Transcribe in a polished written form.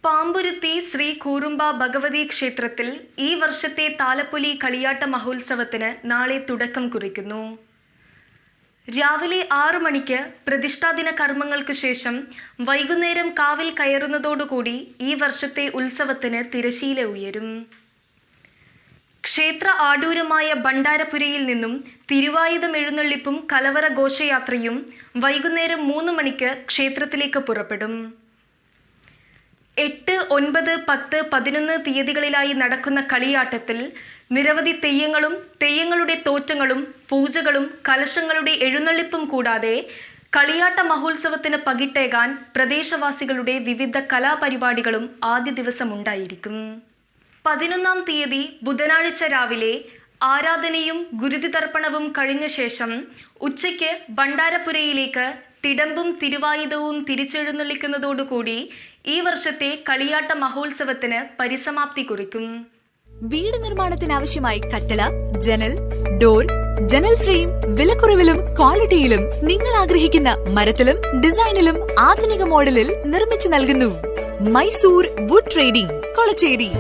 പാമ്പുരുത്തി ശ്രീ കൂറുമ്പ ഭഗവതി ക്ഷേത്രത്തിൽ ഈ വർഷത്തെ താലപ്പൊലി കളിയാട്ട മഹോത്സവത്തിന് നാളെ തുടക്കം കുറിക്കുന്നു. രാവിലെ 6 മണിക്ക് പ്രതിഷ്ഠാദിന കർമ്മങ്ങൾക്ക് ശേഷം വൈകുന്നേരം കാവിൽ കയറുന്നതോടുകൂടി ഈ വർഷത്തെ ഉത്സവത്തിന് തിരശീല ഉയരും. ക്ഷേത്ര ആഡൂരമായ ഭണ്ഡാരപുരയിൽ നിന്നും തിരുവായുധം എഴുന്നള്ളിപ്പും കലവറ ഘോഷയാത്രയും വൈകുന്നേരം 3 മണിക്ക് ക്ഷേത്രത്തിലേക്ക് പുറപ്പെടും. 8, 9, 10, 11 തീയതികളിലായി നടക്കുന്ന കളിയാട്ടത്തിൽ നിരവധി തെയ്യങ്ങളും തെയ്യങ്ങളുടെ തോറ്റങ്ങളും പൂജകളും കലശങ്ങളുടെ എഴുന്നള്ളിപ്പും കൂടാതെ കളിയാട്ട മഹോത്സവത്തിന് പകിട്ടേകാൻ പ്രദേശവാസികളുടെ വിവിധ കലാപരിപാടികളും ആദ്യ ദിവസം ഉണ്ടായിരിക്കും. 11-ാം തീയതി ബുധനാഴ്ച രാവിലെ ആരാധനയും ഗുരുതി തർപ്പണവും കഴിഞ്ഞ ശേഷം ഉച്ചയ്ക്ക് ഭണ്ഡാരപുരയിലേക്ക് തിടമ്പും തിരുവായുധവും തിരിച്ചെഴുന്നള്ളിക്കുന്നതോടുകൂടി ഈ വർഷത്തെ കളിയാട്ട മഹോത്സവത്തിന് പരിസമാപ്തി കുറിക്കും. വീട് നിർമ്മാണത്തിന് ആവശ്യമായി കട്ടള, ജനൽ, ഡോർ, ജനൽ ഫ്രെയിം വിലക്കുറവിലും ക്വാളിറ്റിയിലും നിങ്ങൾ ആഗ്രഹിക്കുന്ന മരത്തിലും ഡിസൈനിലും ആധുനിക മോഡലിൽ നിർമ്മിച്ചു നൽകുന്നു. Mysore wood trading, Kolachery.